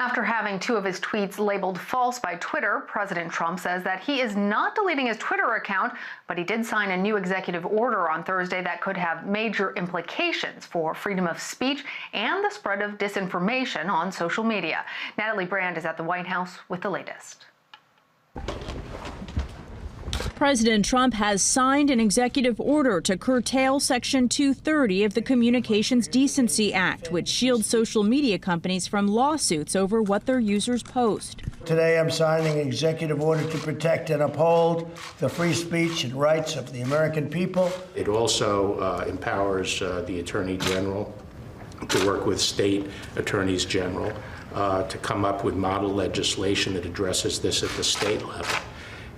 After having two of his tweets labeled false by Twitter, President Trump says that he is not deleting his Twitter account, but he did sign a new executive order on Thursday that could have major implications for freedom of speech and the spread of disinformation on social media. Natalie Brand is at the White House with the latest. President Trump has signed an executive order to curtail Section 230 of the Communications Decency Act, which shields social media companies from lawsuits over what their users post. Today, I'm signing an executive order to protect and uphold the free speech and rights of the American people. It also empowers the Attorney General to work with state attorneys general to come up with model legislation that addresses this at the state level.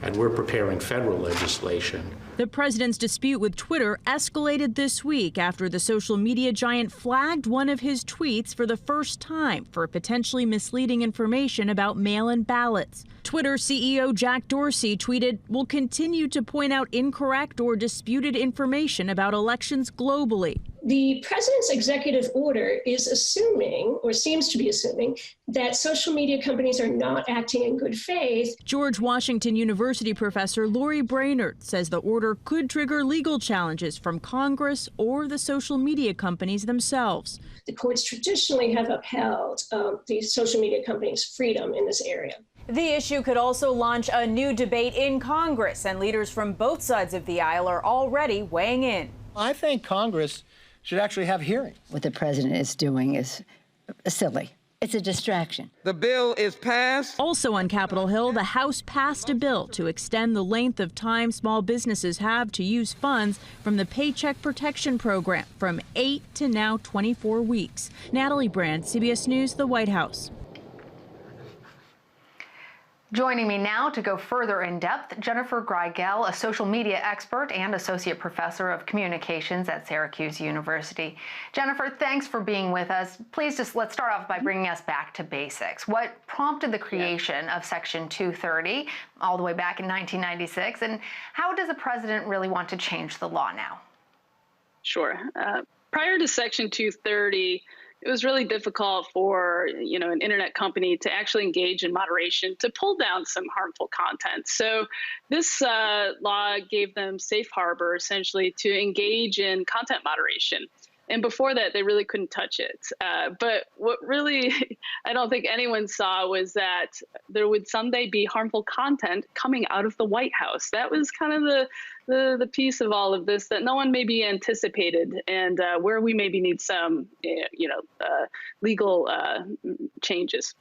And we're preparing federal legislation. The president's dispute with Twitter escalated this week after the social media giant flagged one of his tweets for the first time for potentially misleading information about mail-in ballots. Twitter CEO Jack Dorsey tweeted, "We'll continue to point out incorrect or disputed information about elections globally." The president's executive order is assuming, or seems to be assuming, that social media companies are not acting in good faith. George Washington University professor Lori Brainerd says the order could trigger legal challenges from Congress or the social media companies themselves. The courts traditionally have upheld the social media companies' freedom in this area. The issue could also launch a new debate in Congress, and leaders from both sides of the aisle are already weighing in. I think Congress should actually have hearings. What the president is doing is silly. It's a distraction. The bill is passed. Also on Capitol Hill, the House passed a bill to extend the length of time small businesses have to use funds from the Paycheck Protection Program from 8 to now 24 weeks. Natalie Brand, CBS News, the White House. Joining me now to go further in depth, Jennifer Greigel, a social media expert and associate professor of communications at Syracuse University. Jennifer, thanks for being with us. Please let's start off by bringing us back to basics. What prompted the creation of Section 230 all the way back in 1996, and how does the president really want to change the law now? Sure. Prior to Section 230, it was really difficult for, an internet company to actually engage in moderation to pull down some harmful content. So this law gave them safe harbor, essentially, to engage in content moderation. And before that, they really couldn't touch it. But what really I don't think anyone saw was that there would someday be harmful content coming out of the White House. That was kind of the piece of all of this that no one maybe anticipated, and where we maybe need some, legal changes.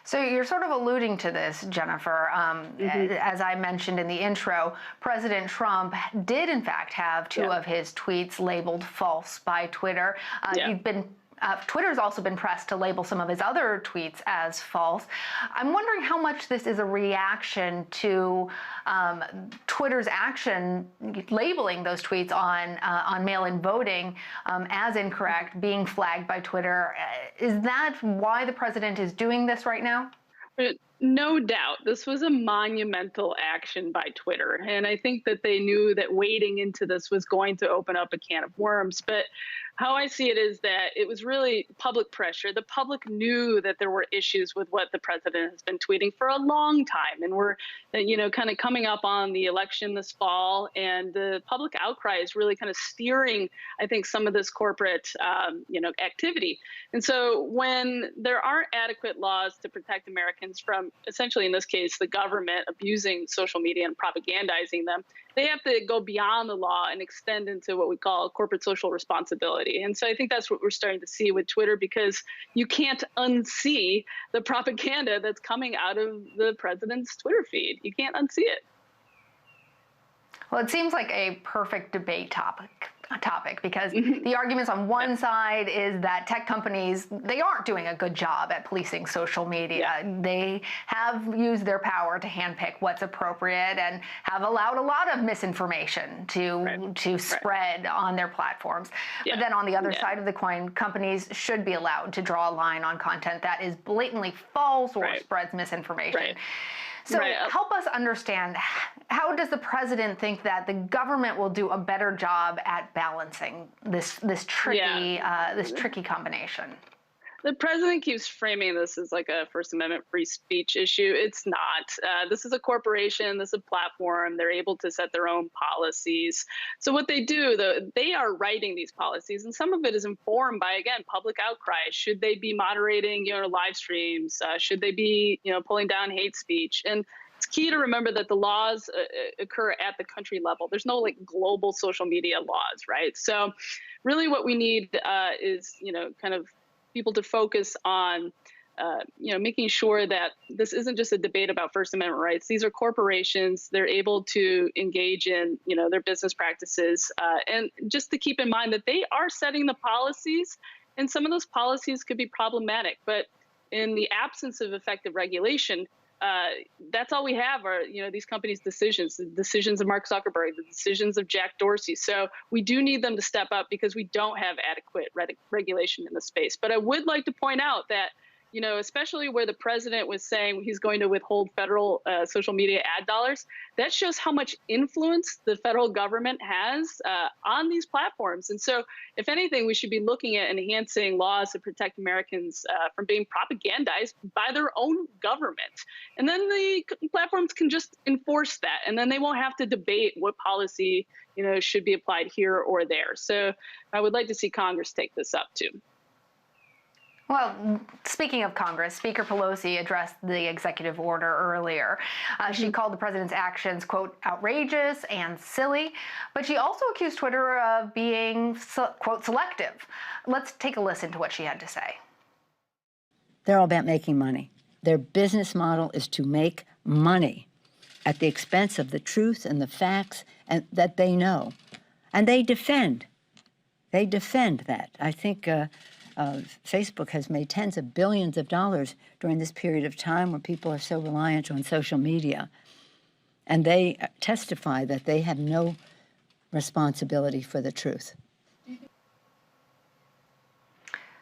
So you're sort of alluding to this, Jennifer. As I mentioned in the intro, President Trump did, in fact, have two of his tweets labeled false by Twitter. Twitter's also been pressed to label some of his other tweets as false. I'm wondering how much this is a reaction to Twitter's action labeling those tweets on mail-in voting as incorrect, being flagged by Twitter. Is that why the president is doing this right now? No doubt. This was a monumental action by Twitter. And I think that they knew that wading into this was going to open up a can of worms. But how I see it is that it was really public pressure. The public knew that there were issues with what the president has been tweeting for a long time. And we're, kind of coming up on the election this fall. And the public outcry is really kind of steering, I think, some of this corporate, activity. And so when there aren't adequate laws to protect Americans from, essentially in this case, the government abusing social media and propagandizing them, they have to go beyond the law and extend into what we call corporate social responsibility. And so I think that's what we're starting to see with Twitter, because you can't unsee the propaganda that's coming out of the president's Twitter feed. You can't unsee it. Well, it seems like a perfect debate topic because the arguments on one side is that tech companies, they aren't doing a good job at policing social media. They have used their power to handpick what's appropriate and have allowed a lot of misinformation to spread on their platforms. But then on the other side of the coin, companies should be allowed to draw a line on content that is blatantly false or spreads misinformation. So help us understand, how does the president think that the government will do a better job at balancing this tricky combination? The president keeps framing this as like a First Amendment free speech issue. It's not. This is a corporation. This is a platform. They're able to set their own policies. So what they do, they are writing these policies, and some of it is informed by, again, public outcry. Should they be moderating, live streams? Should they be, pulling down hate speech? And it's key to remember that the laws occur at the country level. There's no like global social media laws, right? So really what we need is, kind of people to focus on, making sure that this isn't just a debate about First Amendment rights. These are corporations. They're able to engage in, their business practices. And just to keep in mind that they are setting the policies, and some of those policies could be problematic. But in the absence of effective regulation, that's all we have are, these companies' decisions, the decisions of Mark Zuckerberg, the decisions of Jack Dorsey. So we do need them to step up because we don't have adequate regulation in the space. But I would like to point out that, especially where the president was saying he's going to withhold federal social media ad dollars, that shows how much influence the federal government has on these platforms. And so, if anything, we should be looking at enhancing laws to protect Americans from being propagandized by their own government. And then the platforms can just enforce that, and then they won't have to debate what policy, should be applied here or there. So I would like to see Congress take this up too. Well, speaking of Congress, Speaker Pelosi addressed the executive order earlier. She called the president's actions, quote, outrageous and silly, but she also accused Twitter of being, quote, selective. Let's take a listen to what she had to say. They're all about making money. Their business model is to make money at the expense of the truth and the facts and that they know. And they defend that. I think Facebook has made tens of billions of dollars during this period of time where people are so reliant on social media. And they testify that they have no responsibility for the truth.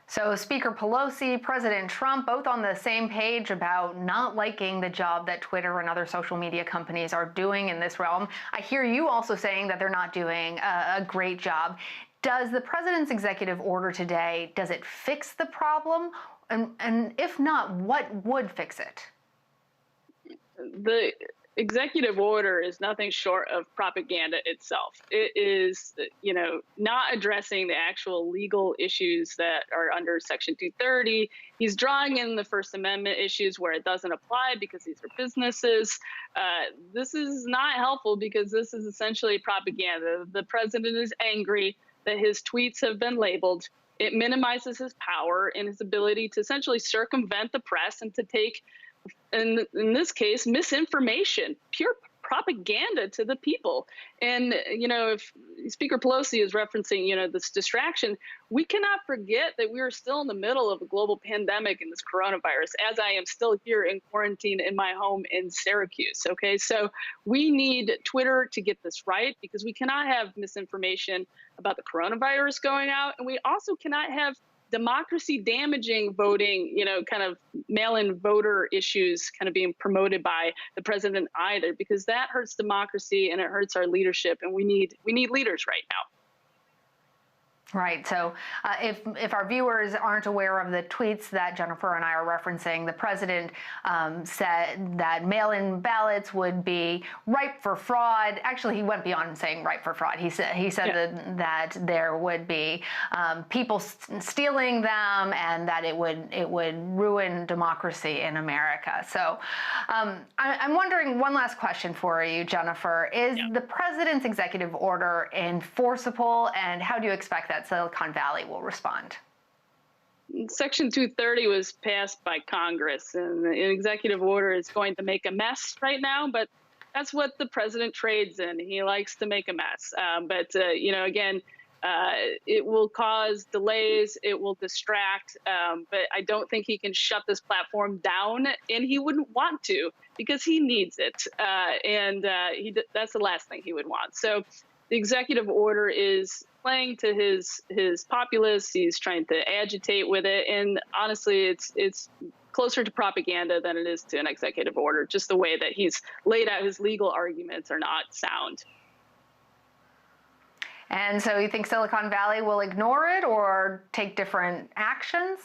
So Speaker Pelosi, President Trump, both on the same page about not liking the job that Twitter and other social media companies are doing in this realm. I hear you also saying that they're not doing a great job. Does the president's executive order today, does it fix the problem? And if not, what would fix it? The executive order is nothing short of propaganda itself. It is, not addressing the actual legal issues that are under Section 230. He's drawing in the First Amendment issues where it doesn't apply because these are businesses. This is not helpful because this is essentially propaganda. The president is angry that his tweets have been labeled. It minimizes his power and his ability to essentially circumvent the press and to take, in this case, misinformation, pure propaganda to the people. And, if Speaker Pelosi is referencing, this distraction, we cannot forget that we are still in the middle of a global pandemic and this coronavirus, as I am still here in quarantine in my home in Syracuse. Okay, so we need Twitter to get this right because we cannot have misinformation about the coronavirus going out. And we also cannot have democracy damaging voting, kind of mail-in voter issues kind of being promoted by the president either, because that hurts democracy and it hurts our leadership. And we need leaders right now. Right. So if our viewers aren't aware of the tweets that Jennifer and I are referencing, the president said that mail-in ballots would be ripe for fraud. Actually, he went beyond saying ripe for fraud. He said that there would be people stealing them and that it would ruin democracy in America. So I'm wondering, one last question for you, Jennifer. Is the president's executive order enforceable, and how do you expect that Silicon Valley will respond? Section 230 was passed by Congress, and the executive order is going to make a mess right now, but that's what the president trades in. He likes to make a mess. Again, it will cause delays, it will distract, but I don't think he can shut this platform down, and he wouldn't want to because he needs it. That's the last thing he would want. So the executive order is playing to his populace. He's trying to agitate with it. And honestly, it's closer to propaganda than it is to an executive order. Just the way that he's laid out his legal arguments are not sound. And so you think Silicon Valley will ignore it or take different actions?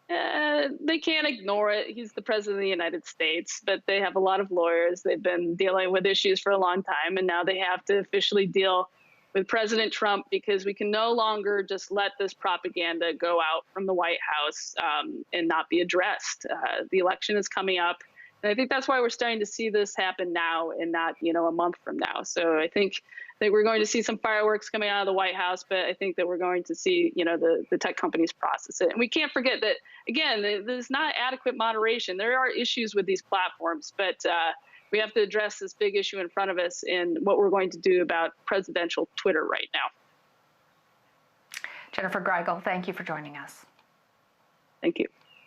they can't ignore it. He's the president of the United States, but they have a lot of lawyers. They've been dealing with issues for a long time, and now they have to officially deal with President Trump, because we can no longer just let this propaganda go out from the White House and not be addressed. The election is coming up, and I think that's why we're starting to see this happen now and not, a month from now. So I think that we're going to see some fireworks coming out of the White House, but I think that we're going to see, the tech companies process it. And we can't forget that, again, there's not adequate moderation. There are issues with these platforms, but we have to address this big issue in front of us and what we're going to do about presidential Twitter right now. Jennifer Greigel, thank you for joining us. Thank you.